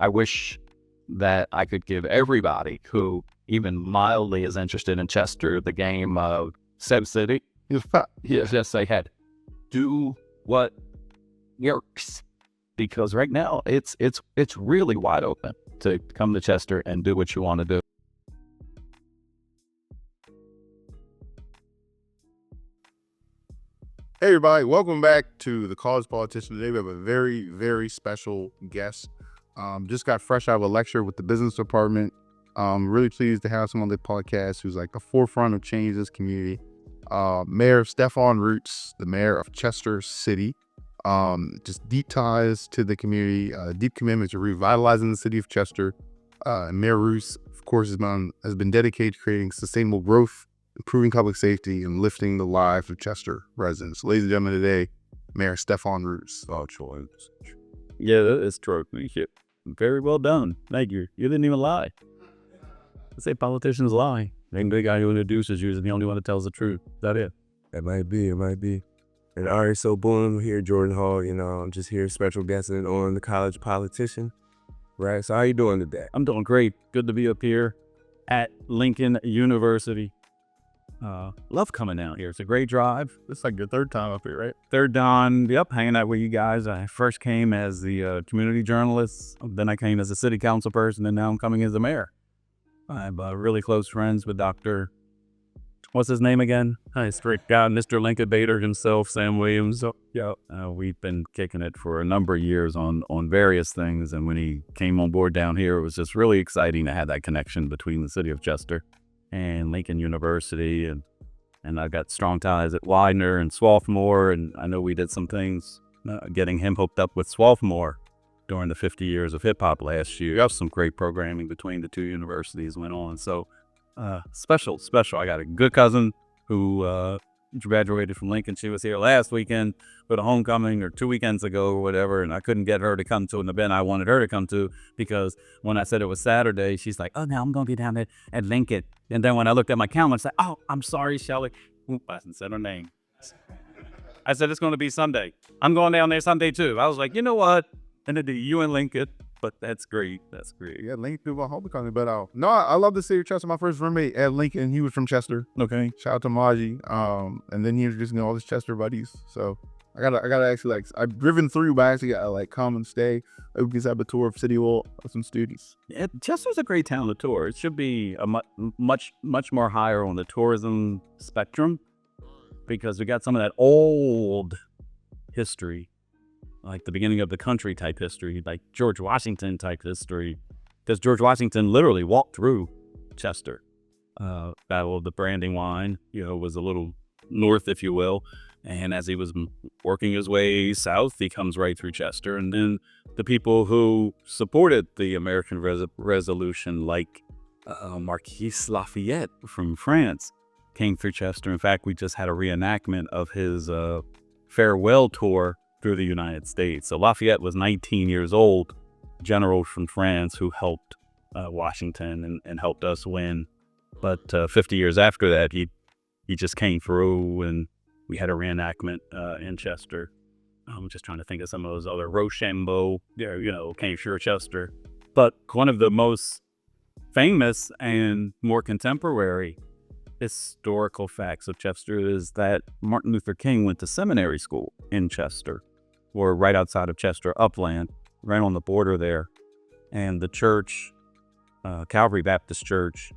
I wish that I could give everybody who even mildly is interested in Chester the game of Sim City. Just say, hey, do what works, because right now it's really wide open to come to Chester and do what you want to do. Hey everybody, welcome back to the College Politician. Today we have a very, very special guest. Just got fresh out of a lecture with the business department. Really pleased to have someone on the podcast who's like the forefront of change in this community. Mayor Stefan Roots, the mayor of Chester City. Just deep ties to the community, deep commitment to revitalizing the city of Chester. Mayor Roots, of course, has been dedicated to creating sustainable growth, improving public safety, and lifting the lives of Chester residents. Ladies and gentlemen, today, Mayor Stefan Roots. Yeah, that's true. Very well done. Thank you. You didn't even lie. I say politicians lie. The guy who introduces you is the only one that tells the truth. Is that it? It might be. And all right, so boom, here, Jordan Hall, I'm just here special guesting on the College Politician, right? So how you doing today? I'm doing great. Good to be up here at Lincoln University. Love coming out here. It's a great drive. It's like your third time up here, right? Third time, hanging out with you guys. I first came as the community journalist, then I came as a city council person, and now I'm coming as the mayor. I'm really close friends with Dr. What's his name again? Straight guy, Mr. Lincoln Bader himself, Sam Williams. We've been kicking it for a number of years on various things, and when he came on board down here, it was just really exciting to have that connection between the city of Chester and Lincoln University, and I got strong ties at Widener and Swarthmore, and I know we did some things getting him hooked up with Swarthmore during the 50 years of hip hop last year. Some great programming between the two universities went on. So special. I got a good cousin who graduated from Lincoln. She was here last weekend for the homecoming, or 2 weekends ago or whatever, and I couldn't get her to come to an event I wanted her to come to, because when I said it was Saturday, she's like, oh, no, I'm going to be down at Lincoln. And then when I looked at my calendar, I said, oh, I'm sorry, Shelly. I didn't say her name. I said, it's going to be Sunday. I'm going down there Sunday too. I was like, you know what? And then you and Lincoln. But that's great. Yeah, Lincoln through my homecoming. But no, I love the city of Chester. My first roommate at Lincoln, he was from Chester. Okay. Shout out to Maji. And then he introduced me to all his Chester buddies. So I gotta actually, I've driven through, but I actually gotta come and stay. We can have a tour of City Hall with some students. Yeah, Chester's a great town to tour. It should be a much more higher on the tourism spectrum, because we got some of that old history, like the beginning of the country type history, like George Washington type history, because George Washington literally walked through Chester. Battle of the Brandywine, was a little north, if you will. And as he was working his way south, he comes right through Chester. And then the people who supported the American Revolution, like Marquis Lafayette from France, came through Chester. In fact, we just had a reenactment of his farewell tour through the United States. So Lafayette was 19 years old, general from France who helped Washington and helped us win. But 50 years after that, he just came through, and we had a reenactment in Chester. I'm just trying to think of some of those other Rochambeau, came through Chester. But one of the most famous and more contemporary historical facts of Chester is that Martin Luther King went to seminary school in Chester, or right outside of Chester, Upland, right on the border there. And the church, Calvary Baptist Church,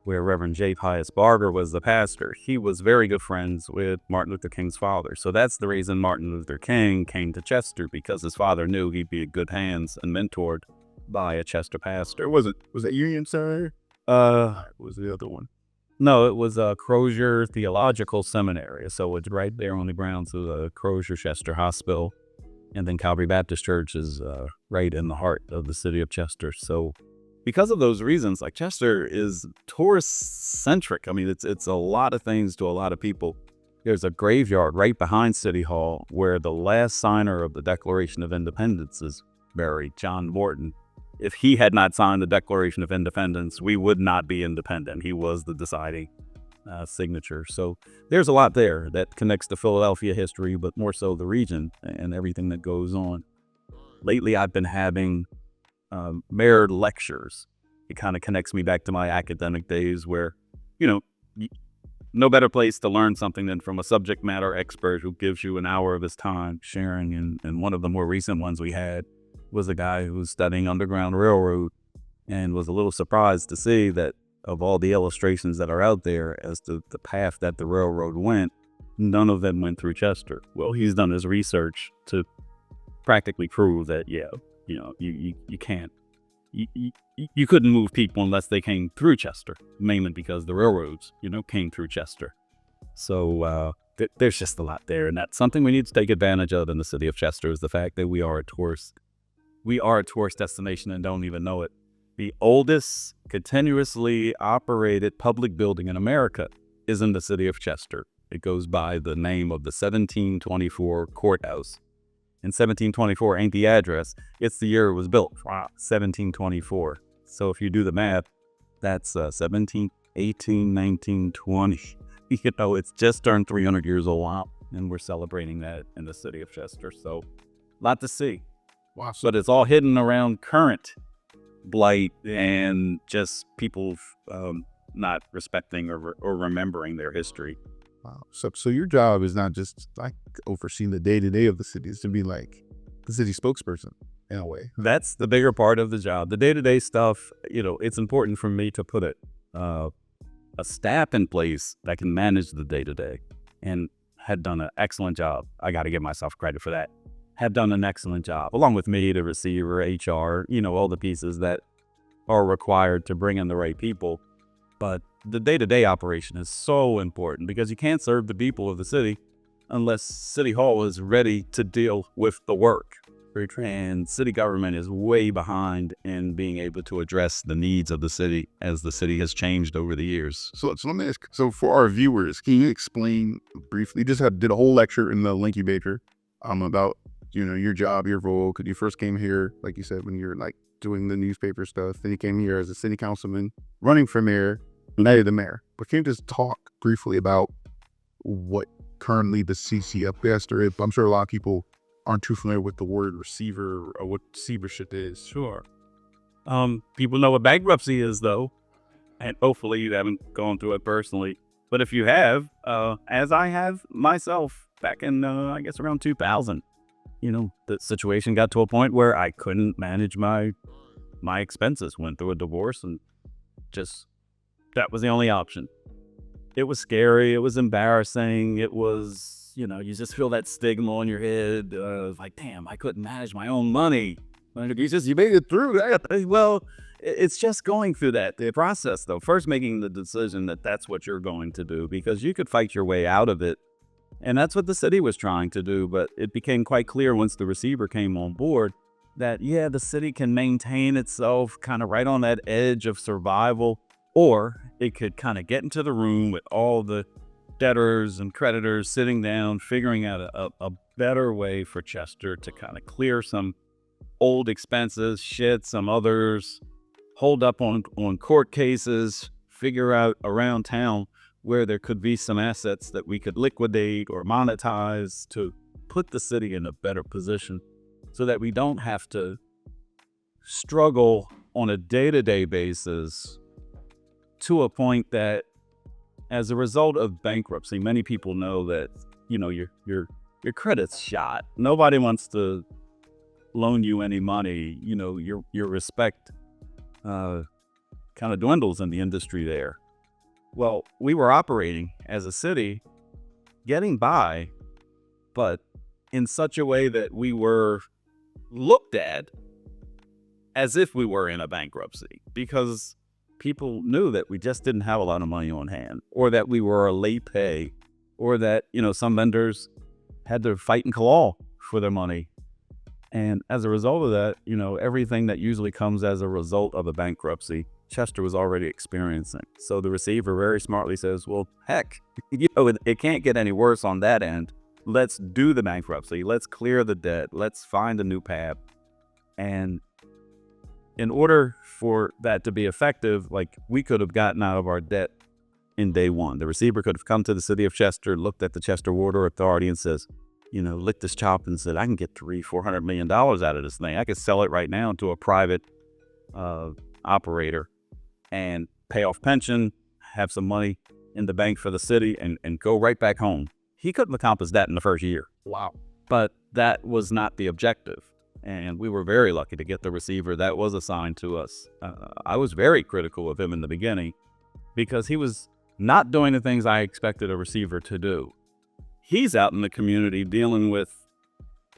where Reverend J. Pius Barber was the pastor, he was very good friends with Martin Luther King's father. So that's the reason Martin Luther King came to Chester, because his father knew he'd be in good hands and mentored by a Chester pastor. Was it Union Seminary? Was the other one? No, it was Crozier Theological Seminary. So it's right there on the grounds of the Crozier Chester Hospital. And then Calvary Baptist Church is right in the heart of the city of Chester. So because of those reasons, like, Chester is tourist-centric. I mean, it's a lot of things to a lot of people. There's a graveyard right behind City Hall where the last signer of the Declaration of Independence is buried, John Morton. If he had not signed the Declaration of Independence, we would not be independent. He was the deciding signature. So there's a lot there that connects to Philadelphia history, but more so the region and everything that goes on. Lately, I've been having Mayor lectures. It kind of connects me back to my academic days where, no better place to learn something than from a subject matter expert who gives you an hour of his time sharing. And one of the more recent ones we had was a guy who was studying Underground Railroad and was a little surprised to see that of all the illustrations that are out there as to the path that the railroad went, none of them went through Chester. Well, he's done his research to practically prove that, you can't. You couldn't move people unless they came through Chester, mainly because the railroads, came through Chester. So there's just a lot there, and that's something we need to take advantage of in the city of Chester is the fact that we are a tourist destination and don't even know it. The oldest continuously operated public building in America is in the city of Chester. It goes by the name of the 1724 courthouse. And 1724 ain't the address, it's the year it was built. Wow. 1724. So if you do the math, that's 17, 18, 19, 20. It's just turned 300 years old now, and we're celebrating that in the city of Chester. So a lot to see. Wow. But it's all hidden around current blight and just people not respecting or remembering their history. Wow. So your job is not just like overseeing the day-to-day of the city. It's to be like the city spokesperson in a way. That's the bigger part of the job. The day-to-day stuff, it's important for me to put a staff in place that can manage the day-to-day, and had done an excellent job. I got to give myself credit for that. Have done an excellent job, along with me, the receiver, HR, all the pieces that are required to bring in the right people. But the day-to-day operation is so important because you can't serve the people of the city unless City Hall is ready to deal with the work. And city government is way behind in being able to address the needs of the city as the city has changed over the years. So let me ask, so for our viewers, can you explain briefly, did a whole lecture in the link incubator about, your job, your role, because you first came here, like you said, when you're like doing the newspaper stuff, then you came here as a city councilman, running for mayor, now you're the mayor. But can you just talk briefly about what currently the CC up Chester is? I'm sure a lot of people aren't too familiar with the word receiver or what receivership is. Sure. People know what bankruptcy is, though, and hopefully you haven't gone through it personally. But if you have, as I have myself back in, I guess around 2000, the situation got to a point where I couldn't manage my expenses. Went through a divorce, and that was the only option. It was scary. It was embarrassing. It was, you just feel that stigma on your head. Like, damn, I couldn't manage my own money. You made it through that. Well, it's just going through the process, though. First, making the decision that that's what you're going to do, because you could fight your way out of it. And that's what the city was trying to do. But it became quite clear once the receiver came on board that, the city can maintain itself kind of right on that edge of survival, or it could kind of get into the room with all the debtors and creditors sitting down, figuring out a better way for Chester to kind of clear some old expenses, shed some others, hold up on court cases, figure out around town where there could be some assets that we could liquidate or monetize to put the city in a better position so that we don't have to struggle on a day-to-day basis to a point that as a result of bankruptcy, many people know that, your credit's shot. Nobody wants to loan you any money. Your respect kind of dwindles in the industry there. Well, we were operating as a city, getting by, but in such a way that we were looked at as if we were in a bankruptcy, because people knew that we just didn't have a lot of money on hand, or that we were a late pay, or that, some vendors had to fight and claw for their money. And as a result of that, everything that usually comes as a result of a bankruptcy, Chester was already experiencing. So the receiver very smartly says, well, heck, it can't get any worse on that end. Let's do the bankruptcy. Let's clear the debt. Let's find a new path. And in order for that to be effective, we could have gotten out of our debt in day one. The receiver could have come to the city of Chester, looked at the Chester Water Authority and says, licked his chop and said, I can get $300-400 million out of this thing. I could sell it right now to a private operator and pay off pension, have some money in the bank for the city, and go right back home. He couldn't accomplish that in the first year. Wow. But that was not the objective. And we were very lucky to get the receiver that was assigned to us. I was very critical of him in the beginning because he was not doing the things I expected a receiver to do. He's out in the community dealing with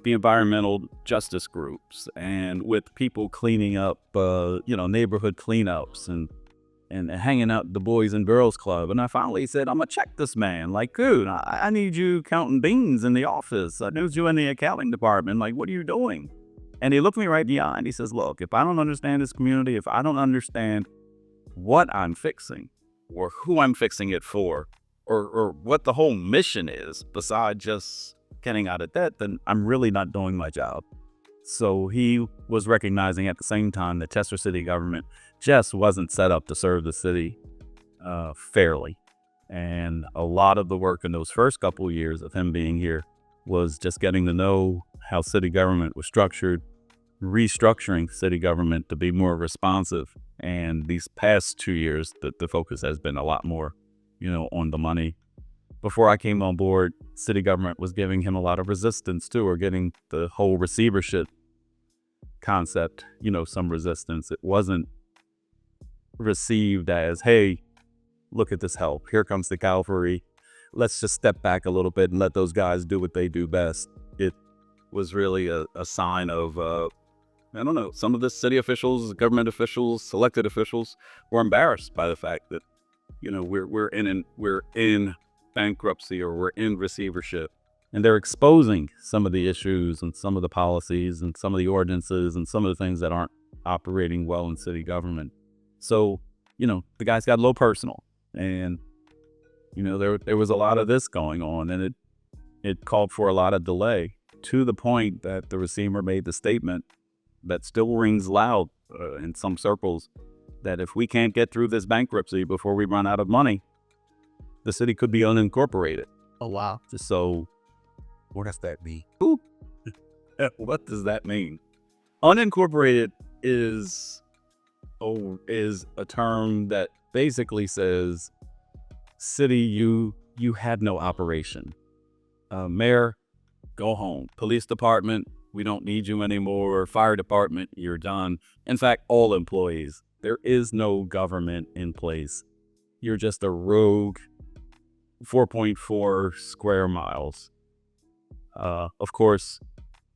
the environmental justice groups and with people cleaning up, neighborhood cleanups and hanging out at the Boys and Girls Club. And I finally said, I'm going to check this man. Like, dude, I need you counting beans in the office. I need you in the accounting department. Like, what are you doing? And he looked me right in the eye and he says, look, if I don't understand this community, if I don't understand what I'm fixing or who I'm fixing it for, or what the whole mission is besides just getting out of debt, then I'm really not doing my job. So he was recognizing at the same time that Chester city government just wasn't set up to serve the city fairly. And a lot of the work in those first couple of years of him being here was just getting to know how city government was structured, restructuring city government to be more responsive. And these past 2 years, the focus has been a lot more, on the money. Before I came on board, city government was giving him a lot of resistance too, or getting the whole receivership concept, some resistance. It wasn't received as, hey, look at this help. Here comes the cavalry. Let's just step back a little bit and let those guys do what they do best. It was really a sign of, some of the city officials, government officials, elected officials were embarrassed by the fact that, we're in bankruptcy or we're in receivership, and they're exposing some of the issues and some of the policies and some of the ordinances and some of the things that aren't operating well in city government. So, the guys got a little personal, and, there was a lot of this going on, and it called for a lot of delay, to the point that the receiver made the statement that still rings loud in some circles, that if we can't get through this bankruptcy before we run out of money, the city could be unincorporated. Oh, wow. So What does that mean? what does that mean? Unincorporated is a term that basically says, city, you had no operation. Mayor, go home. Police department, we don't need you anymore. Fire department, you're done. In fact, all employees, there is no government in place. You're just a rogue 4.4 square miles. Of course,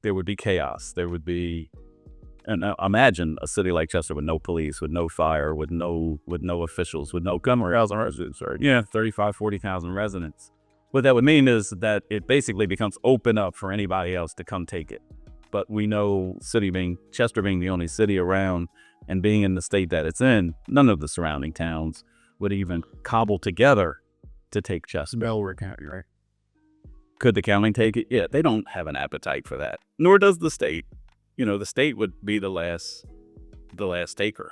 there would be chaos. There would be, and imagine a city like Chester with no police, with no fire, with no officials, with no 1,000 residents, or 40,000 residents. What that would mean is that it basically becomes open up for anybody else to come take it. But we know Chester being the only city around and being in the state that it's in, none of the surrounding towns would even cobble together to take Chester. Delaware County, right? Could the county take it? Yeah, they don't have an appetite for that. Nor does the state. The state would be the last taker.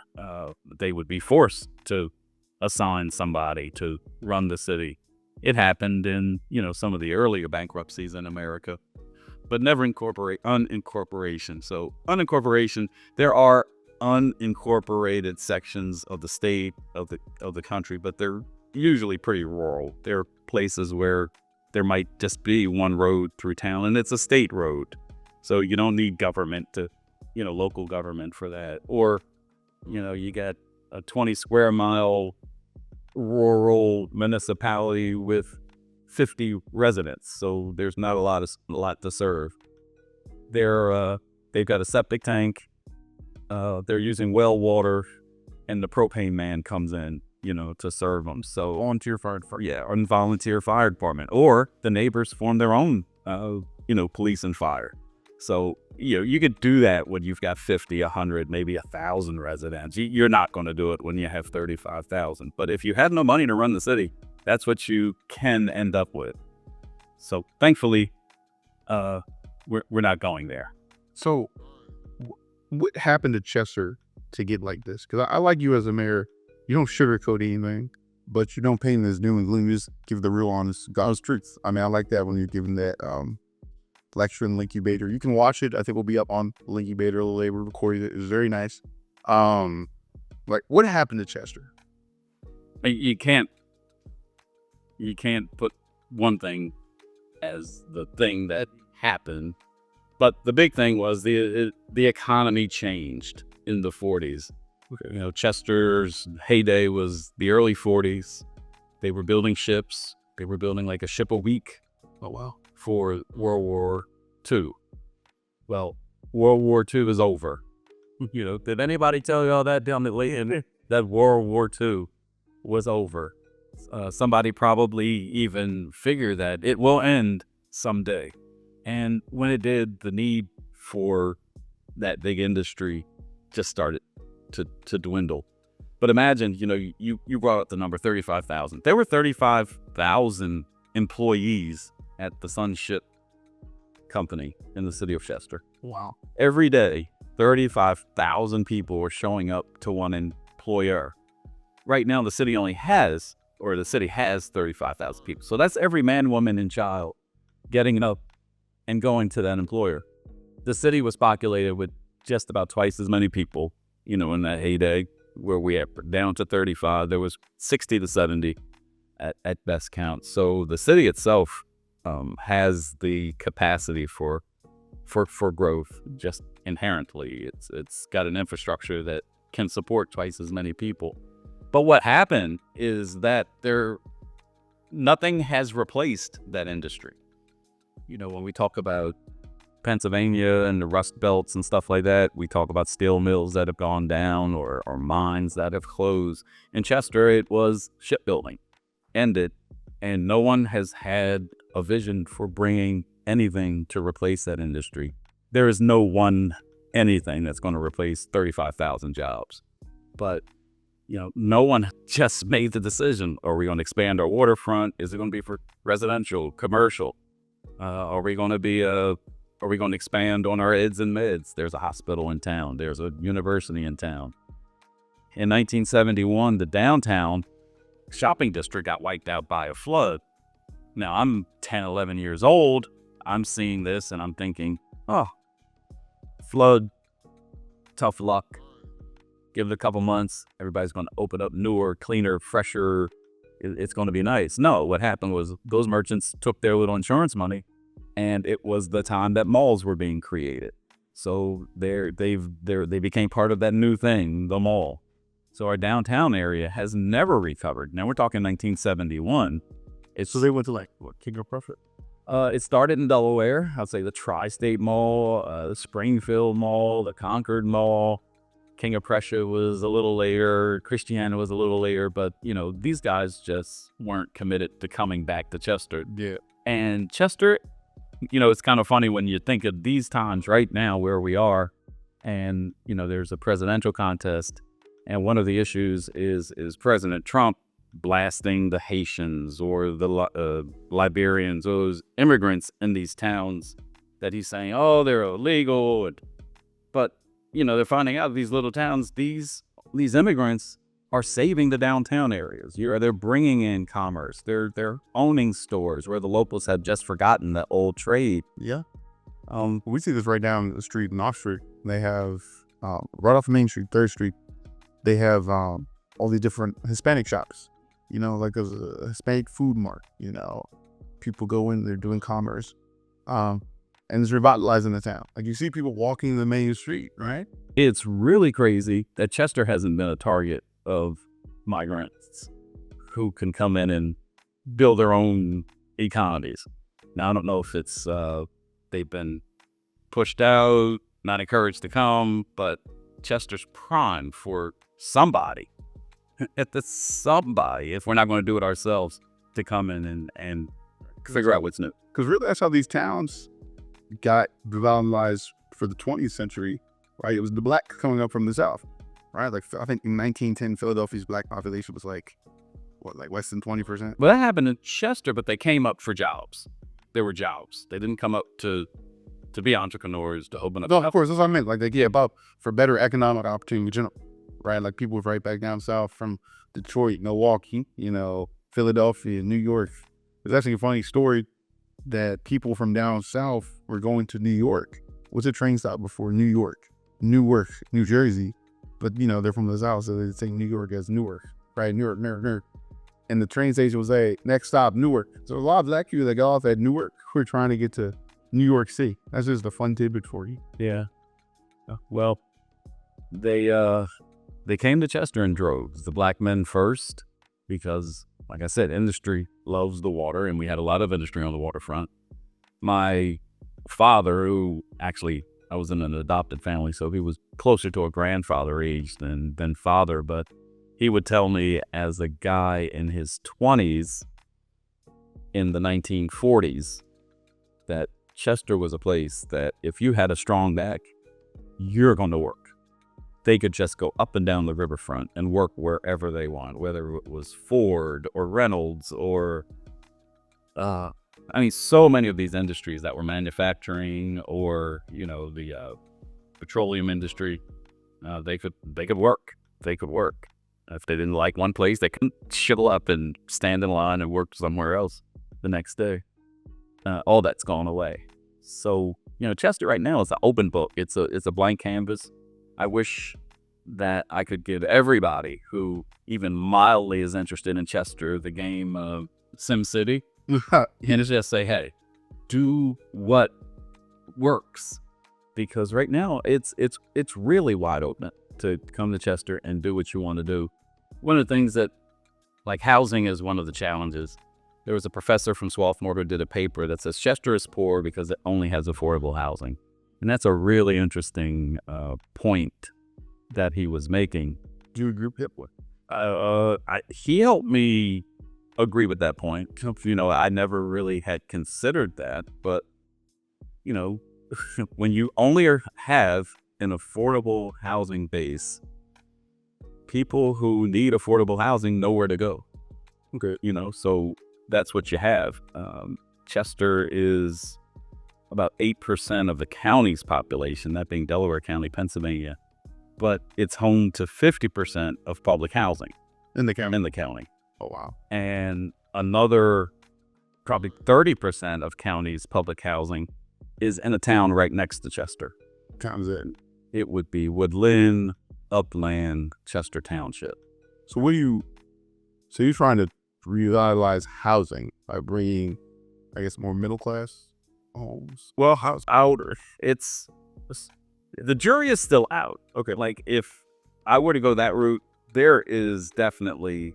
They would be forced to assign somebody to run the city. It happened in, some of the earlier bankruptcies in America, but never unincorporation. So unincorporation, there are unincorporated sections of the state, of the country, but they're usually pretty rural. They're places where there might just be one road through town, and it's a state road. So you don't need government to, local government for that. Or, you got a 20 square mile rural municipality with 50 residents. So there's not a lot to serve. They've got a septic tank. They're using well water, and the propane man comes in, to serve them. So Volunteer fire department. yeah, or volunteer fire department, or the neighbors form their own, police and fire. So, you could do that when you've got 50, 100, maybe 1,000 residents. You're not going to do it when you have 35,000. But if you had no money to run the city, that's what you can end up with. So thankfully, we're not going there. So, what happened to Chester to get like this? Because I like you as a mayor. You don't sugarcoat anything, but you don't paint it as doom and gloom. You just give the real honest God's truth. I mean, I like that when you're giving that lecture in Linkubator. You can watch it. I think we'll be up on Linkubator a little later. We recorded it. It was very nice. Like, what happened to Chester? You can't put one thing as the thing that happened, but the big thing was the economy changed in the 40s. You know, Chester's heyday was the early 40s. They were building ships. They were building like a ship a week. Oh, wow. For World War II. Well, World War II is over. You know, did anybody tell y'all that down the lane that World War II was over? Somebody probably even figured that it will end someday. And when it did, the need for that big industry just started to dwindle. But imagine, you know, you brought up the number 35,000. There were 35,000 employees at the Sun Ship Company in the city of Chester. Wow. Every day, 35,000 people were showing up to one employer. Right now, the city has 35,000 people. So that's every man, woman, and child getting up and going to that employer. The city was populated with just about twice as many people, you know, in that heyday, where we are down to 35. There was 60 to 70 at best count. So the city itself has the capacity for growth just inherently. It's got an infrastructure that can support twice as many people. But what happened is that nothing has replaced that industry. You know, when we talk about Pennsylvania and the Rust Belts and stuff like that, we talk about steel mills that have gone down or mines that have closed. In Chester, it was shipbuilding ended, and no one has had a vision for bringing anything to replace that industry. There is no one anything that's going to replace 35,000 jobs. But, you know, no one just made the decision. Are we going to expand our waterfront? Is it going to be for residential, commercial? Are we going to expand on our eds and meds? There's a hospital in town. There's a university in town. In 1971, the downtown shopping district got wiped out by a flood. Now, I'm 10, 11 years old. I'm seeing this and I'm thinking, oh, flood, tough luck. Give it a couple months. Everybody's going to open up newer, cleaner, fresher. It's going to be nice. No, what happened was those merchants took their little insurance money, and it was the time that malls were being created. So they became part of that new thing, the mall. So our downtown area has never recovered. Now we're talking 1971. So they went to like what, King of Prussia? It started in Delaware. I'd say the Tri-State Mall, the Springfield Mall, the Concord Mall. King of Prussia was a little later. Christiana was a little later. But, you know, these guys just weren't committed to coming back to Chester. Yeah. And Chester, you know, it's kind of funny when you think of these times right now where we are. And, you know, there's a presidential contest. And one of the issues is President Trump blasting the Haitians or the Liberians, those immigrants in these towns that he's saying, oh, they're illegal. But, you know, they're finding out these little towns, these immigrants are saving the downtown areas. They're bringing in commerce. They're owning stores where the locals have just forgotten the old trade. Yeah. We see this right down the street in Off Street. They have, right off Main Street, 3rd Street, they have all these different Hispanic shops. You know, like there's a Hispanic food mart, you know. People go in, they're doing commerce. And it's revitalizing the town. Like you see people walking the main street, right? It's really crazy that Chester hasn't been a target of migrants who can come in and build their own economies. Now, I don't know if it's they've been pushed out, not encouraged to come, but Chester's prime for somebody, if we're not going to do it ourselves, to come in and figure out what's new. Because really, that's how these towns got revitalized for the 20th century, right? It was the black coming up from the South, right? Like, I think in 1910, Philadelphia's black population was like, what, like less than 20%? Well, that happened in Chester, but they came up for jobs. There were jobs. They didn't come up to be entrepreneurs, to open up. No, of course, that's what I meant. Like, they gave up for better economic opportunity in general, right? Like, people right back down south from Detroit, Milwaukee, you know, Philadelphia, New York. There's actually a funny story that people from down south were going to New York. What's a train stop before New York? Newark, New Jersey. but they're from the South, so they say New York as Newark, right? Newark, Newark, Newark. And the train station will say, next stop, Newark. So a lot of black people that go off at Newark who are trying to get to New York City. That's just a fun tidbit for you. Yeah. Well, they came to Chester in droves. The black men first, because, like I said, industry loves the water, and we had a lot of industry on the waterfront. My father, who actually, I was in an adopted family, so he was closer to a grandfather age than father, but he would tell me as a guy in his 20s in the 1940s that Chester was a place that if you had a strong back, you're going to work. They could just go up and down the riverfront and work wherever they want, whether it was Ford or Reynolds or, so many of these industries that were manufacturing or, the petroleum industry, they could work. They could work. If they didn't like one place, they could shuttle up and stand in line and work somewhere else the next day. All that's gone away. So, Chester right now is an open book. It's a blank canvas. I wish that I could give everybody who even mildly is interested in Chester the game SimCity and just say, hey, do what works. Because right now it's really wide open to come to Chester and do what you want to do. One of the things that, like, housing is one of the challenges. There was a professor from Swarthmore who did a paper that says Chester is poor because it only has affordable housing. And that's a really interesting point that he was making. Do you agree with him? He helped me agree with that point. I never really had considered that, but, when you only have an affordable housing base, people who need affordable housing know where to go. Okay. So that's what you have. Chester is about 8% of the county's population, that being Delaware County, Pennsylvania, but it's home to 50% of public housing In the county? in the county. Oh, wow. And another probably 30% of county's public housing is in a town right next to Chester. Town's in. It would be Woodland, Upland, Chester Township. So you're trying to revitalize housing by bringing, I guess, more middle class homes? Well, house outer. The jury is still out. Okay. Like, if I were to go that route, there is definitely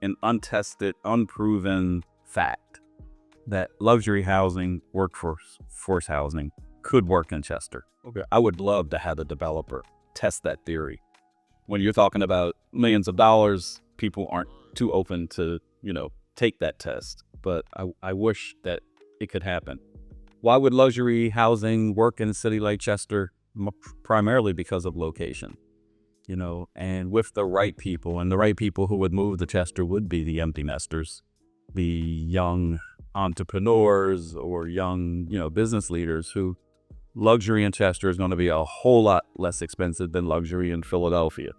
an untested, unproven fact that luxury housing, workforce housing could work in Chester. Okay. I would love to have a developer test that theory. When you're talking about millions of dollars, people aren't too open to, take that test. But I wish that it could happen. Why would luxury housing work in a city like Chester? Primarily because of location, and with the right people, and the right people who would move to Chester would be the empty nesters, the young entrepreneurs or young, business leaders who luxury in Chester is going to be a whole lot less expensive than luxury in Philadelphia.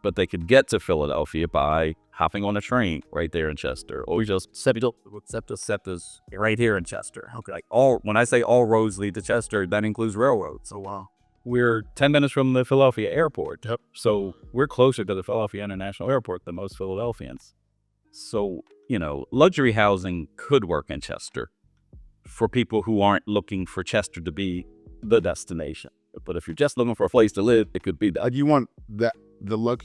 But they could get to Philadelphia by hopping on a train right there in Chester, or just SEPTA's right here in Chester. Okay, like when I say all roads lead to Chester, that includes railroads. So wow, we're 10 minutes from the Philadelphia airport. Yep. So we're closer to the Philadelphia International Airport than most Philadelphians. So, luxury housing could work in Chester for people who aren't looking for Chester to be the destination. But if you're just looking for a place to live, it could be that. You want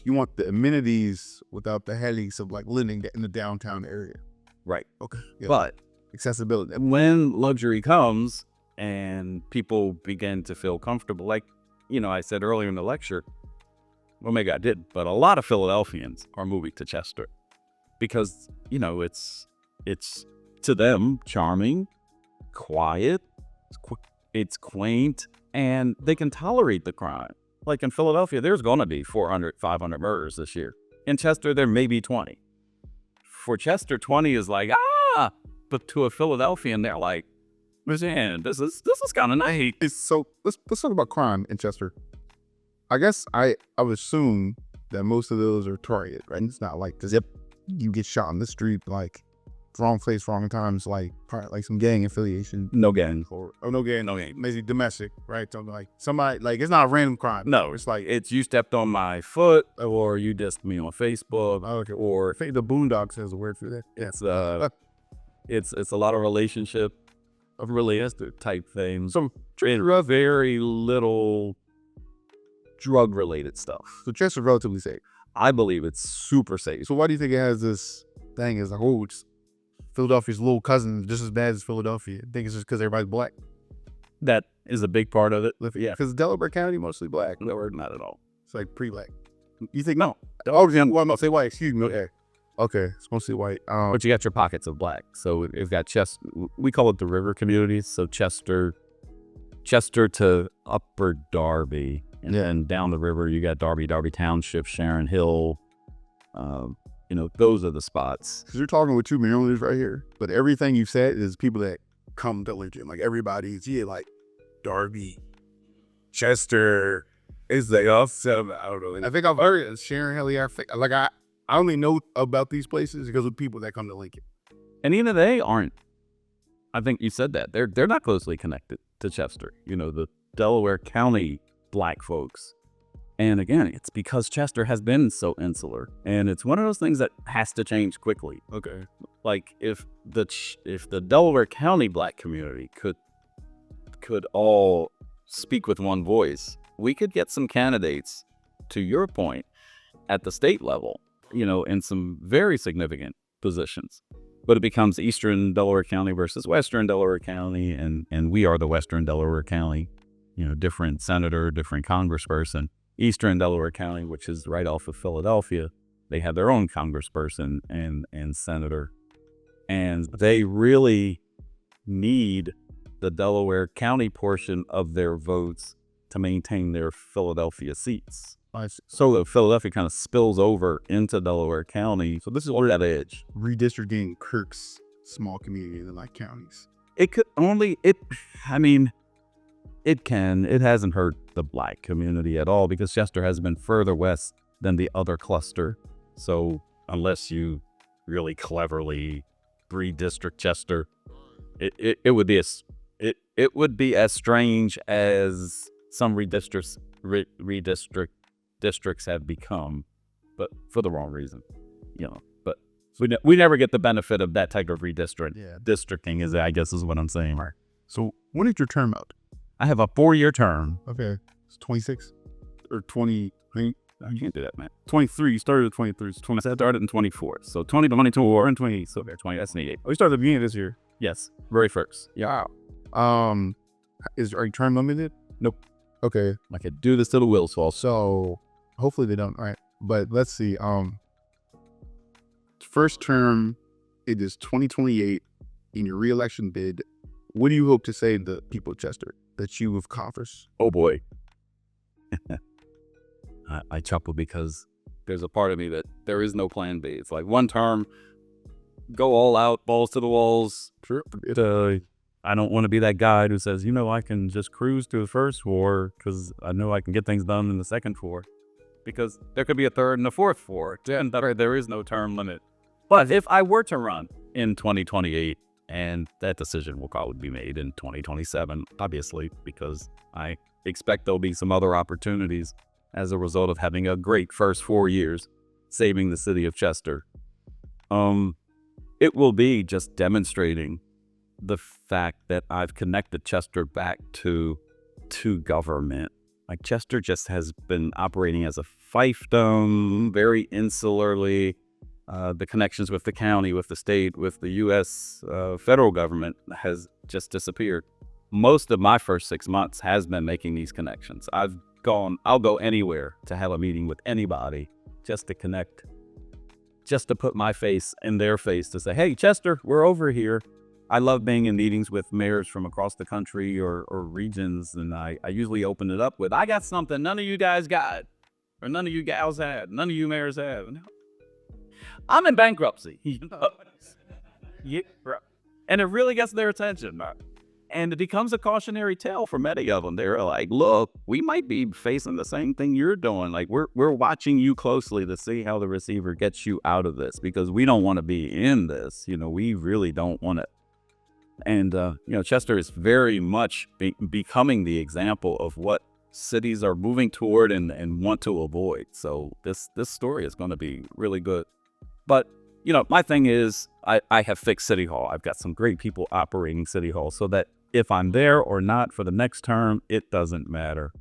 you want the amenities without the headaches of living in the downtown area. Right. Okay. Yeah. But accessibility. when luxury comes and people begin to feel comfortable, like, I said earlier in the lecture, well, maybe I did, but a lot of Philadelphians are moving to Chester because, it's to them charming, quiet, it's quaint, and they can tolerate the crime. Like in Philadelphia, there's going to be 400, 500 murders this year. In Chester, there may be 20. For Chester, 20 is like, but to a Philadelphian, they're like, man, this is kind of nice. So let's talk about crime in Chester. I guess I would assume that most of those are targeted, right? It's not like you get shot on the street like wrong place, wrong times, like some gang affiliation. No gang. Or no gang, maybe domestic, right? So like somebody, like it's not a random crime. No, it's like it's you stepped on my foot, or you dissed me on Facebook, Okay. or The Boondocks has a word for that. it's a lot of relationship, type things. Some very little drug related stuff. So Chester's relatively safe. I believe it's super safe. So why do you think it has this thing? It's like, oh, it's Philadelphia's little cousin, just as bad as Philadelphia. I think it's just because everybody's black. That is a big part of it. Yeah, Because Delaware County mostly black. no, not at all. It's like pre-black. You think no? Oh, Well, I'm gonna say white. Excuse me. Okay, it's mostly white. But you got your pockets of black. So it's got we call it the river communities. So Chester to Upper Darby, and then down the river you got Darby Township, Sharon Hill. Those are the spots. Because you're talking with two Marylanders right here, but everything you've said is people that come to Lincoln. Like everybody's like Darby, Chester is the offset of, I don't know. I think I've heard Sharon Hill. I only know about these places because of people that come to Lincoln. And even they aren't. I think you said that they're not closely connected to Chester. The Delaware County black folks. And again, it's because Chester has been so insular, and it's one of those things that has to change quickly. Okay. Like if the Delaware County black community could all speak with one voice, we could get some candidates, to your point, at the state level, in some very significant positions. But it becomes Eastern Delaware County versus Western Delaware County, and we are the Western Delaware County, different senator, different congressperson. Eastern Delaware County, which is right off of Philadelphia, they have their own congressperson and senator. And they really need the Delaware County portion of their votes to maintain their Philadelphia seats. So the Philadelphia kind of spills over into Delaware County. So this is where that edge. Redistricting Kirk's small community in like counties. It hasn't hurt the black community at all because Chester has been further west than the other cluster. So unless you really cleverly redistrict Chester, it would be as strange as some districts have become, but for the wrong reason, But we never get the benefit of that type of districting, is what I'm saying. Right. So when is your term out? I have a 4-year term. Okay, it's 26 or 20. You can't do that, man. 23. You started at 23. So 20. I started in 24. So 20, 22, and 20. So there, 20. That's 88. Oh, you started at the beginning of this year. Yes, very first. Yeah. Are you term limited? Nope. Okay. I could do this till the wheels fall. So hopefully they don't. All right. But let's see. First term, it is 2028 in your re-election bid. What do you hope to say to the people of Chester that you have accomplished? Oh boy. I chuckle because there's a part of me that there is no plan B. It's like one term, go all out, balls to the walls. Sure. I don't want to be that guy who says, I can just cruise to the first 4 because I know I can get things done in the second 4. Because there could be a third and a fourth 4. And there is no term limit. But if I were to run in 2028, and that decision will probably be made in 2027, obviously, because I expect there'll be some other opportunities as a result of having a great first 4 years saving the city of Chester. It will be just demonstrating the fact that I've connected Chester back to government. Like Chester just has been operating as a fiefdom, very insularly. The connections with the county, with the state, with the U.S. Federal government has just disappeared. Most of my first 6 months has been making these connections. I'll go anywhere to have a meeting with anybody just to connect, just to put my face in their face to say, hey, Chester, we're over here. I love being in meetings with mayors from across the country or regions, and I usually open it up with, I got something none of you guys got, or none of you gals had, none of you mayors have. I'm in bankruptcy. Yeah, bro. And it really gets their attention. And it becomes a cautionary tale for many of them. They're like, look, we might be facing the same thing you're doing. Like, we're watching you closely to see how the receiver gets you out of this, because we don't want to be in this. We really don't want to. And, Chester is very much becoming the example of what cities are moving toward and want to avoid. So this story is going to be really good. But, my thing is, I have fixed City Hall. I've got some great people operating City Hall, so that if I'm there or not for the next term, it doesn't matter.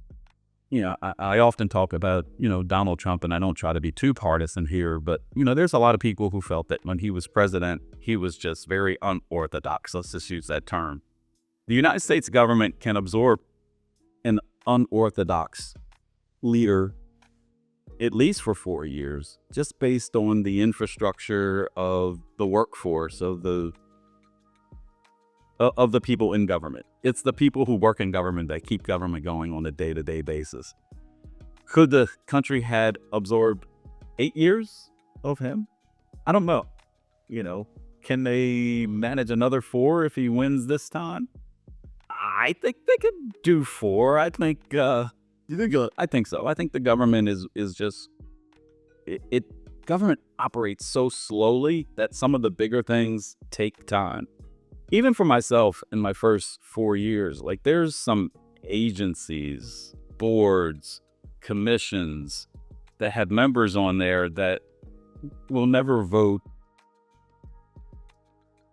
I often talk about, Donald Trump, and I don't try to be too partisan here, but, there's a lot of people who felt that when he was president, he was just very unorthodox. Let's just use that term. The United States government can absorb an unorthodox leader at least for 4 years, just based on the infrastructure of the workforce, of the people in government. It's the people who work in government that keep government going on a day-to-day basis. Could the country had absorbed 8 years of him? I don't know. Can they manage another 4 if he wins this time? I think they could do 4. I think. You think? I think so. I think the government is just it. Government operates so slowly that some of the bigger things take time. Even for myself in my first 4 years, like, there's some agencies, boards, commissions that have members on there that will never vote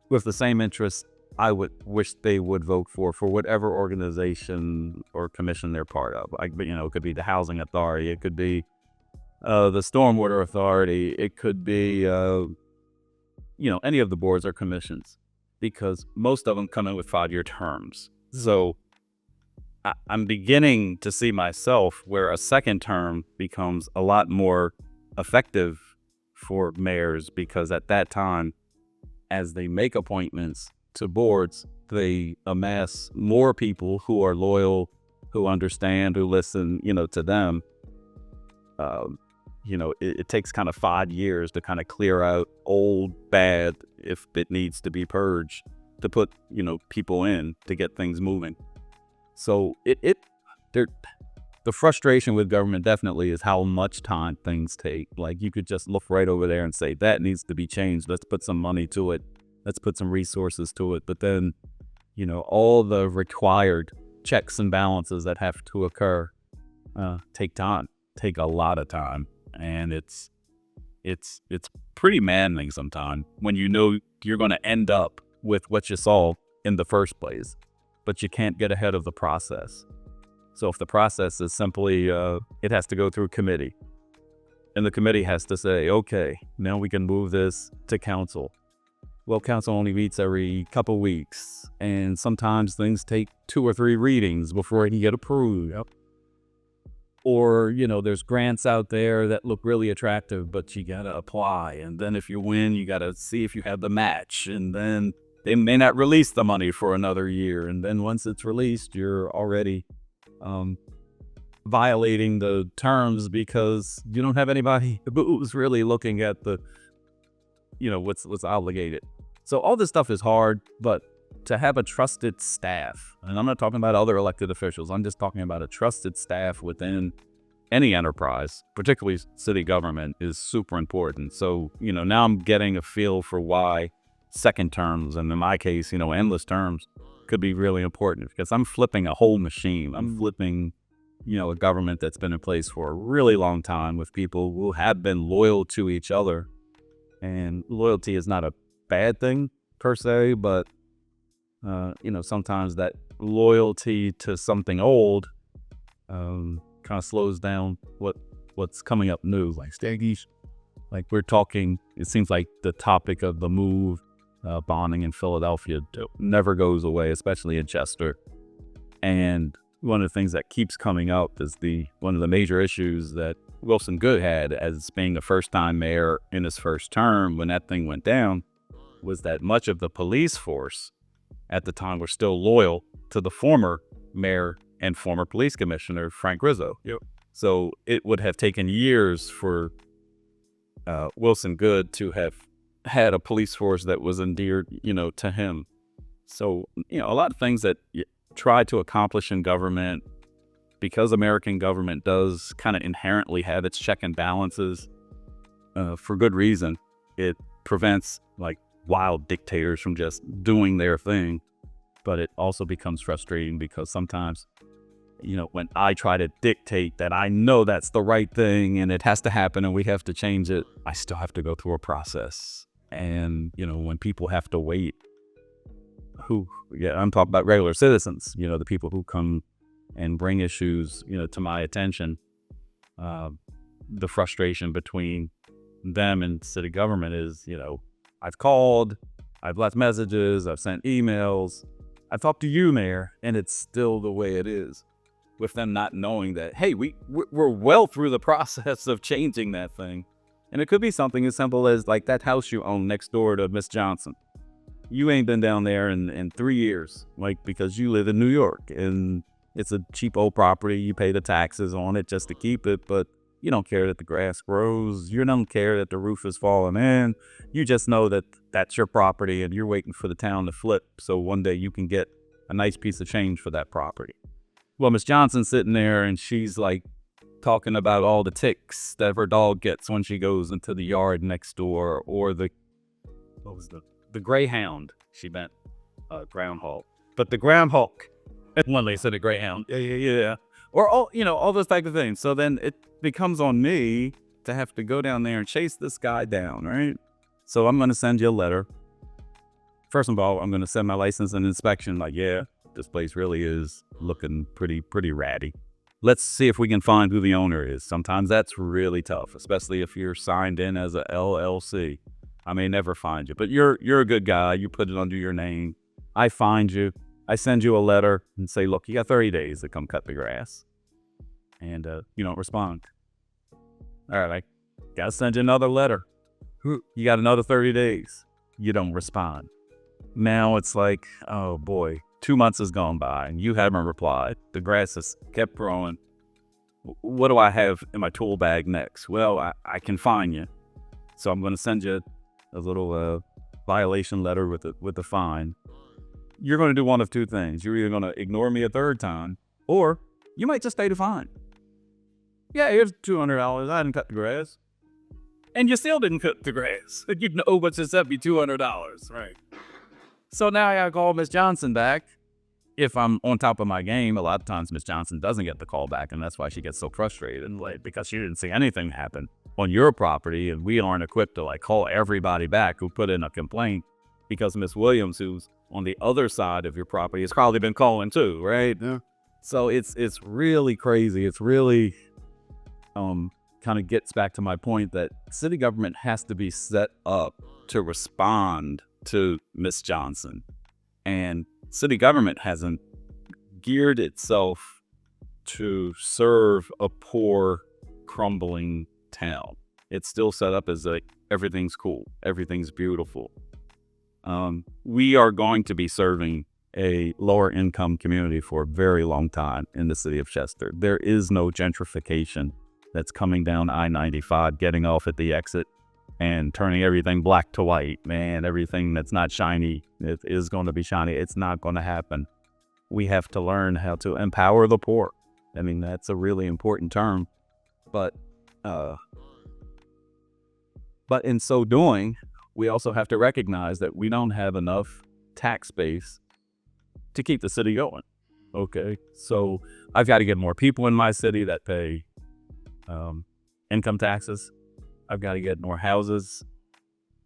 with the same interest I would wish they would vote for whatever organization or commission they're part of. Like, it could be the Housing Authority, it could be the Stormwater Authority, it could be any of the boards or commissions, because most of them come in with 5-year terms. So I'm beginning to see myself where a second term becomes a lot more effective for mayors, because at that time, as they make appointments to boards, they amass more people who are loyal, who understand, who listen, to them. It takes kind of 5 years to kind of clear out old bad, if it needs to be purged, to put, people in to get things moving. So the frustration with government definitely is how much time things take. Like, you could just look right over there and say, that needs to be changed. Let's put some money to it. Let's put some resources to it. But then, all the required checks and balances that have to occur take a lot of time. And it's pretty maddening sometimes when you're going to end up with what you saw in the first place, but you can't get ahead of the process. So if the process is simply, it has to go through committee, and the committee has to say, okay, now we can move this to council. Well, council only meets every couple weeks, and sometimes things take 2 or 3 readings before it can get approved. Yep. Or, there's grants out there that look really attractive, but you got to apply. And then if you win, you got to see if you have the match. And then they may not release the money for another year. And then once it's released, you're already violating the terms, because you don't have anybody who's really looking at the, what's obligated. So all this stuff is hard, but to have a trusted staff, and I'm not talking about other elected officials, I'm just talking about a trusted staff within any enterprise, particularly city government, is super important. So, now I'm getting a feel for why second terms, and in my case, endless terms, could be really important, because I'm flipping a whole machine. I'm flipping, a government that's been in place for a really long time with people who have been loyal to each other. And loyalty is not a bad thing per se, but sometimes that loyalty to something old kind of slows down what's coming up new, like stagnation. Like, we're talking, it seems like the topic of the move, bonding in Philadelphia never goes away, especially in Chester. And one of the things that keeps coming up is one of the major issues that Wilson Goode had as being the first-time mayor in his first term when that thing went down, was that much of the police force at the time were still loyal to the former mayor and former police commissioner, Frank Rizzo. Yep. So it would have taken years for Wilson Goode to have had a police force that was endeared, to him. So, a lot of things that you try to accomplish in government, because American government does kind of inherently have its check and balances, for good reason. It prevents like wild dictators from just doing their thing, but it also becomes frustrating because sometimes, when I try to dictate that I know that's the right thing and it has to happen and we have to change it, I still have to go through a process. And, when people have to wait, I'm talking about regular citizens, the people who come and bring issues, to my attention, the frustration between them and city government is, I've called, I've left messages, I've sent emails, I've talked to you, Mayor, and it's still the way it is, with them not knowing that, hey, we're well through the process of changing that thing. And it could be something as simple as like that house you own next door to Miss Johnson. You ain't been down there in 3 years, like, because you live in New York and it's a cheap old property. You pay the taxes on it just to keep it, but you don't care that the grass grows. You don't care that the roof is falling in. You just know that that's your property and you're waiting for the town to flip so one day you can get a nice piece of change for that property. Well, Miss Johnson's sitting there and she's like talking about all the ticks that her dog gets when she goes into the yard next door, or the greyhound. She meant groundhog, but the groundhog. One lady said a greyhound. Yeah. Or all those type of things. So then it becomes on me to have to go down there and chase this guy down, right? So I'm going to send you a letter. First of all, I'm going to send my license and inspection. Like, yeah, this place really is looking pretty ratty. Let's see if we can find who the owner is. Sometimes that's really tough, especially if you're signed in as a LLC. I may never find you, but you're a good guy. You put it under your name. I find you. I send you a letter and say, look, you got 30 days to come cut the grass. And you don't respond. All right, I got to send you another letter. You got another 30 days. You don't respond. Now it's like, oh boy, 2 months has gone by and you haven't replied. The grass has kept growing. What do I have in my tool bag next? Well, I can fine you. So I'm going to send you a little violation letter with a fine. You're going to do one of two things. You're either going to ignore me a third time, or you might just pay the fine. Yeah, here's $200. I didn't cut the grass. And you still didn't cut the grass. You know what's just up me $200, right? So now I got to call Miss Johnson back. If I'm on top of my game, a lot of times Miss Johnson doesn't get the call back, and that's why she gets so frustrated, like, because she didn't see anything happen on your property, and we aren't equipped to like call everybody back who put in a complaint, because Miss Williams, who's on the other side of your property, has probably been calling too, right? Yeah. So it's really crazy. It's really kind of gets back to my point that city government has to be set up to respond to Miss Johnson, and city government hasn't geared itself to serve a poor, crumbling town. It's still set up as like everything's cool, everything's beautiful. We are going to be serving a lower income community for a very long time in the city of Chester. There is no gentrification that's coming down I-95, getting off at the exit and turning everything black to white. Man, everything that's not shiny, it is going to be shiny. It's not going to happen. We have to learn how to empower the poor. I mean, that's a really important term, but in so doing, we also have to recognize that we don't have enough tax base to keep the city going. Okay, so I've got to get more people in my city that pay income taxes. I've got to get more houses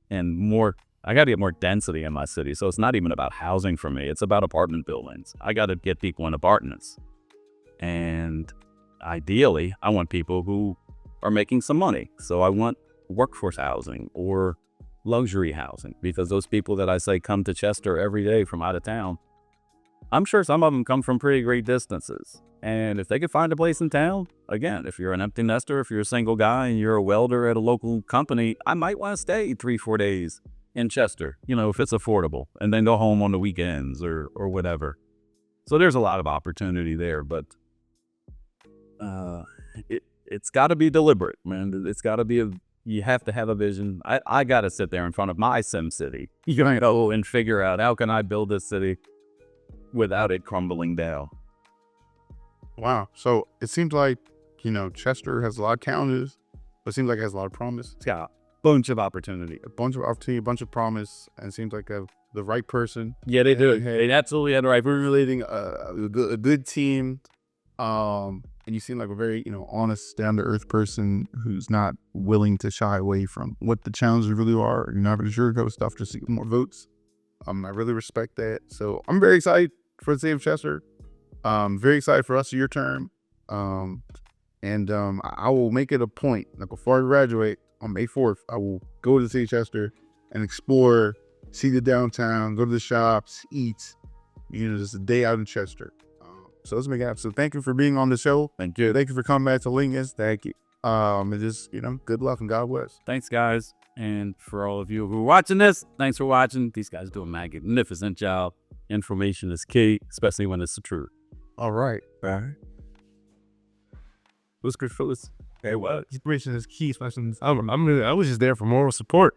and more. I got to get more density in my city. So it's not even about housing for me. It's about apartment buildings. I got to get people in apartments. And ideally, I want people who are making some money. So I want workforce housing or luxury housing, because those people that I say come to Chester every day from out of town, I'm sure some of them come from pretty great distances. And if they could find a place in town, again, if you're an empty nester, if you're a single guy and you're a welder at a local company, I might want to stay 3-4 days in Chester, if it's affordable, and then go home on the weekends or whatever. So there's a lot of opportunity there, but it's got to be deliberate, man. It's got to be You have to have a vision. I got to sit there in front of my Sim City, and figure out how can I build this city without it crumbling down. Wow. So it seems like, Chester has a lot of challenges, but it seems like it has a lot of promise. It's got a bunch of opportunity. A bunch of opportunity, a bunch of promise, and it seems like the right person. Yeah, they do. Hey, They absolutely had the right. formulating a good team. And you seem like a very, honest, down to earth person who's not willing to shy away from what the challenges really are. You're not going to sugarcoat stuff just to get more votes. I really respect that. So I'm very excited for the city of Chester. Very excited for us, your term. I will make it a point, like before I graduate on May 4th, I will go to the city of Chester and explore, see the downtown, go to the shops, eat, just a day out in Chester. So let's make it happen. So thank you for being on the show. Thank you. Thank you for coming back to Lincoln. Thank you. And just, good luck and God bless. Thanks, guys. And for all of you who are watching this, thanks for watching. These guys do a magnificent job. Information is key, especially when it's the truth. All right. What's good, Phyllis? Hey, what? Inspiration is key, especially I was just there for moral support.